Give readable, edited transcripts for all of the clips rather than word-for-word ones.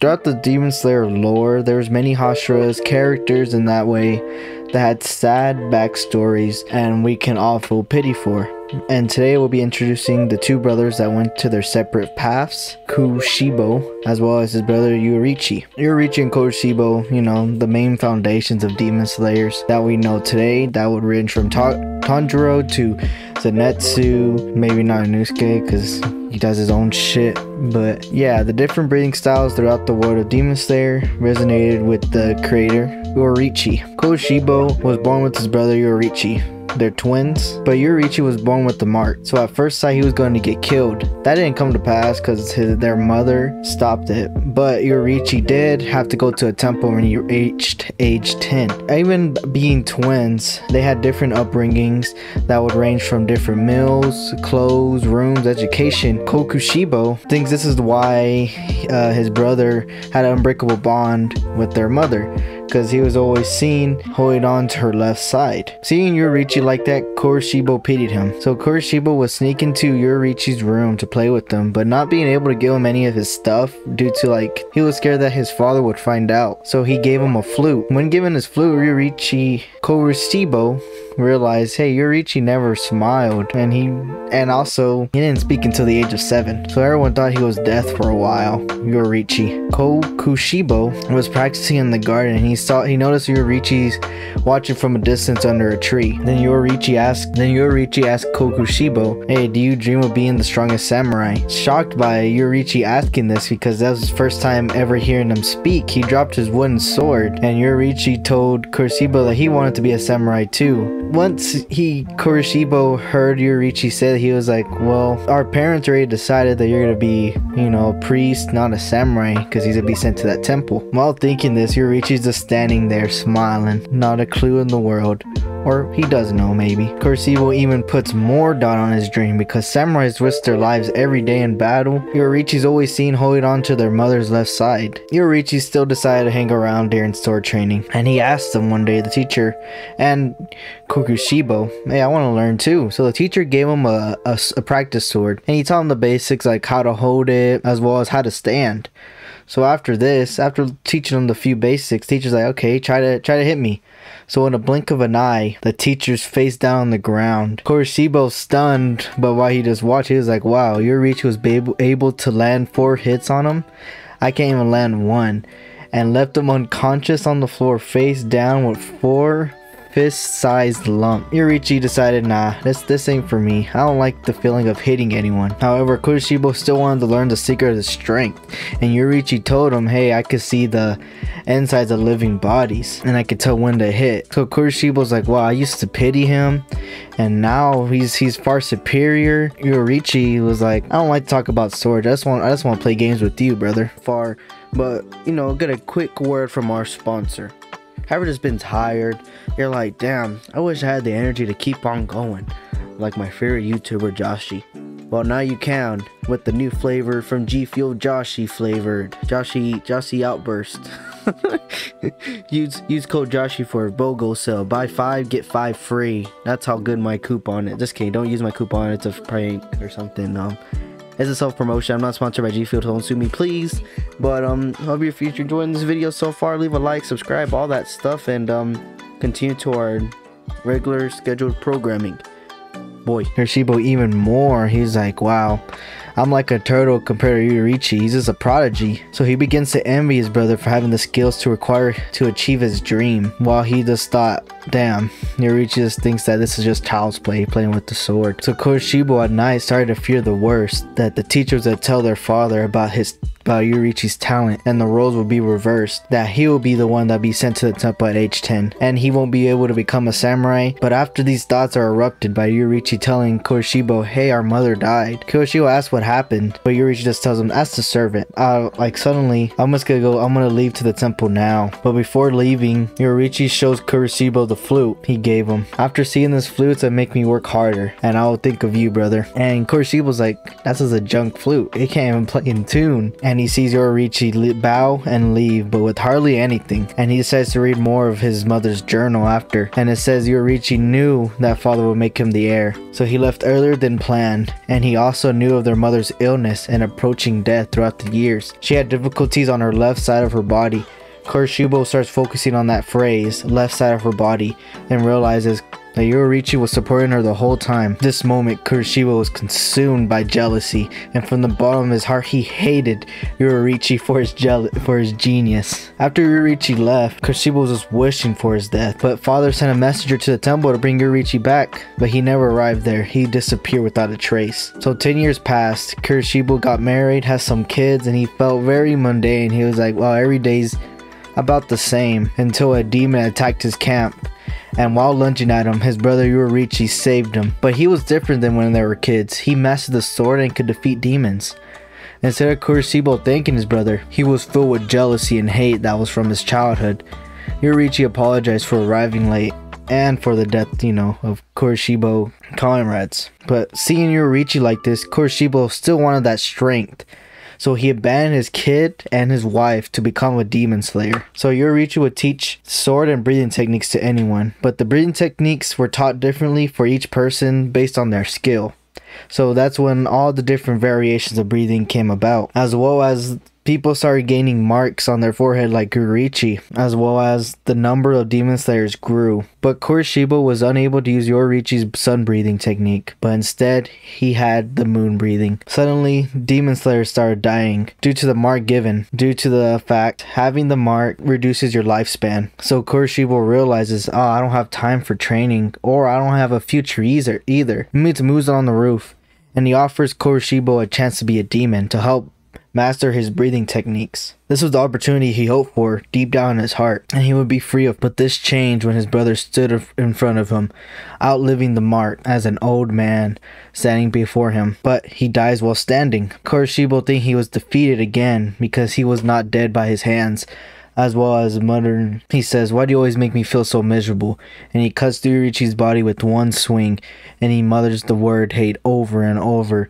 throughout the Demon Slayer lore, there was many Hashiras characters in that way that had sad backstories and we can all feel pity for. And today we'll be introducing the two brothers that went to their separate paths, Kokushibo as well as his brother Yoriichi. Yoriichi and Kokushibo, you know, the main foundations of Demon Slayers that we know today, that would range from Tanjiro to Zenitsu, maybe not Inosuke because he does his own shit. But yeah, the different breathing styles throughout the world of Demon Slayer resonated with the creator Yoriichi. Kokushibo was born with his brother Yoriichi. They're twins, but Yoriichi was born with the mark, so at first sight he was going to get killed. That didn't come to pass because their mother stopped it, but Yoriichi did have to go to a temple when he reached age 10. Even being twins, they had different upbringings that would range from different meals, clothes, rooms, education. Kokushibo thinks this is why his brother had an unbreakable bond with their mother, because he was always seen holding on to her left side. Seeing Yoriichi like that, Kokushibo pitied him. So Kokushibo would sneak into Yoriichi's room to play with them, but not being able to give him any of his stuff due to he was scared that his father would find out. So he gave him a flute. When given his flute, Kokushibo realized, hey, Yoriichi never smiled, and also he didn't speak until the age of 7. So everyone thought he was deaf for a while. Yoriichi. Kokushibo was practicing in the garden and he noticed Yoriichi's watching from a distance under a tree. Then Yoriichi asked Kokushibo, hey, do you dream of being the strongest samurai? Shocked by Yoriichi asking this because that was his first time ever hearing him speak, he dropped his wooden sword, and Yoriichi told Kokushibo that he wanted to be a samurai too. Once Kokushibo heard Yoriichi say that, he was like, well, our parents already decided that you're gonna be, you know, a priest, not a samurai, because he's gonna be sent to that temple. While thinking this, Yoriichi's just standing there smiling, not a clue in the world. Or he does know, maybe. Kokushibo even puts more doubt on his dream because samurais risk their lives every day in battle. Yoriichi's always seen holding on to their mother's left side. Yoriichi still decided to hang around during sword training, and he asked them one day, the teacher and Kokushibo, hey, I want to learn too. So the teacher gave him a practice sword, and he taught him the basics like how to hold it as well as how to stand. So after teaching him the few basics, teacher's like, okay, try to hit me. So in a blink of an eye, the teacher's face down on the ground. Kokushibo's stunned, but while he just watched, he was like, wow, Yoriichi was able to land 4 hits on him. I can't even land 1. And left him unconscious on the floor face down with 4 fist-sized lump. Yoriichi decided, nah, this ain't for me. I don't like the feeling of hitting anyone. However, Kokushibo still wanted to learn the secret of the strength, and Yoriichi told him, hey, I could see the insides of living bodies, and I could tell when to hit. So Kokushibo's like, wow, I used to pity him, and now he's far superior. Yoriichi was like, I don't like to talk about swords. I just want to play games with you, brother. But you know, get a quick word from our sponsor. Have you just been tired? You're like, damn, I wish I had the energy to keep on going, like my favorite YouTuber Joshi. Well, now you can with the new flavor from G Fuel, Joshi flavored Joshi Outburst. use code Joshi for a BOGO sale. Buy 5 get 5 free. That's how good my coupon is. Just kidding, don't use my coupon, it's a prank or something. It's a self-promotion. I'm not sponsored by G Fuel, don't sue me, please. But hope if you're enjoying this video so far, leave a like, subscribe, all that stuff, and continue to our regular scheduled programming. Boy, Kokushibo even more. He's like, wow, I'm like a turtle compared to Yoriichi. He's just a prodigy. So he begins to envy his brother for having the skills to achieve his dream, while he just thought, damn, Yoriichi just thinks that this is just child's play, playing with the sword. So Kokushibo at night started to fear the worst, that the teachers would tell their father about Yoriichi's talent, and the roles will be reversed, that he will be the one that be sent to the temple at age 10, and he won't be able to become a samurai. But after these thoughts are erupted by Yoriichi telling Kokushibo, hey, our mother died, Kokushibo asks what happened, but Yoriichi just tells him, ask the servant. Like suddenly, I'm gonna leave to the temple now. But before leaving, Yoriichi shows Kokushibo the flute he gave him. After seeing this flute, that make me work harder, and I will think of you, brother. And Kokushibo's like, that's just a junk flute. It can't even play in tune. And he sees Yoriichi bow and leave, but with hardly anything. And he decides to read more of his mother's journal after. And it says Yoriichi knew that father would make him the heir, so he left earlier than planned. And he also knew of their mother's illness and approaching death throughout the years. She had difficulties on her left side of her body. Kokushibo starts focusing on that phrase, left side of her body, and realizes that Yoriichi was supporting her the whole time. This moment, Kokushibo was consumed by jealousy, and from the bottom of his heart, he hated Yoriichi for his genius. After Yoriichi left, Kokushibo was just wishing for his death, but father sent a messenger to the temple to bring Yoriichi back, but he never arrived there. He disappeared without a trace. So 10 years passed, Kokushibo got married, has some kids, and he felt very mundane. He was like, well, every day's about the same, until a demon attacked his camp. And while lunging at him, his brother Yoriichi saved him. But he was different than when they were kids. He mastered the sword and could defeat demons. Instead of Kokushibo thanking his brother, he was filled with jealousy and hate that was from his childhood. Yoriichi apologized for arriving late and for the death, of Kokushibo comrades. But seeing Yoriichi like this, Kokushibo still wanted that strength. So he abandoned his kid and his wife to become a demon slayer. So Yoriichi would teach sword and breathing techniques to anyone, but the breathing techniques were taught differently for each person based on their skill. So that's when all the different variations of breathing came about, as well as people started gaining marks on their forehead like Yoriichi, as well as the number of demon slayers grew. But Kokushibo was unable to use Yoriichi's sun breathing technique, but instead he had the moon breathing. Suddenly, demon slayers started dying due to the mark given, due to the fact having the mark reduces your lifespan. So Kokushibo realizes, oh, I don't have time for training, or I don't have a future either. He meets Muzan on the roof, and he offers Kokushibo a chance to be a demon to help master his breathing techniques. This was the opportunity he hoped for deep down in his heart, and he would be free of. But this changed when his brother stood in front of him, outliving the mark as an old man standing before him. But he dies while standing. Kokushibo thinks he was defeated again because he was not dead by his hands. As well as muttering, he says, why do you always make me feel so miserable? And he cuts through Yoriichi's body with one swing, and he mutters the word hate over and over.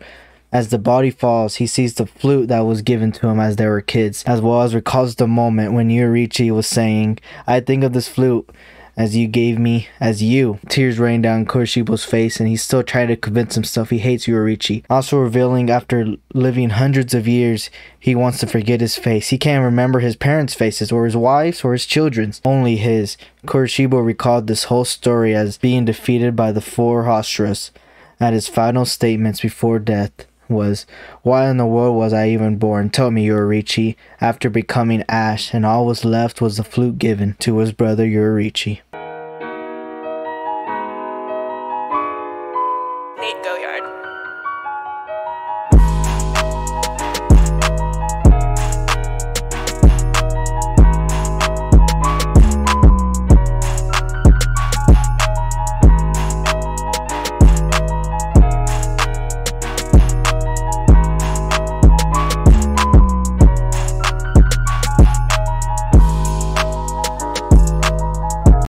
As the body falls, he sees the flute that was given to him as they were kids, as well as recalls the moment when Yoriichi was saying, I think of this flute as you gave me as you. Tears rain down Kokushibo's face, and he's still trying to convince himself he hates Yoriichi. Also revealing after living hundreds of years, he wants to forget his face. He can't remember his parents' faces, or his wife's, or his children's. Only his. Kokushibo recalled this whole story as being defeated by the four Hashras. At his final statements before death was, why in the world was I even born? Tell me, Yoriichi. After becoming ash, and all was left was the flute given to his brother Yoriichi.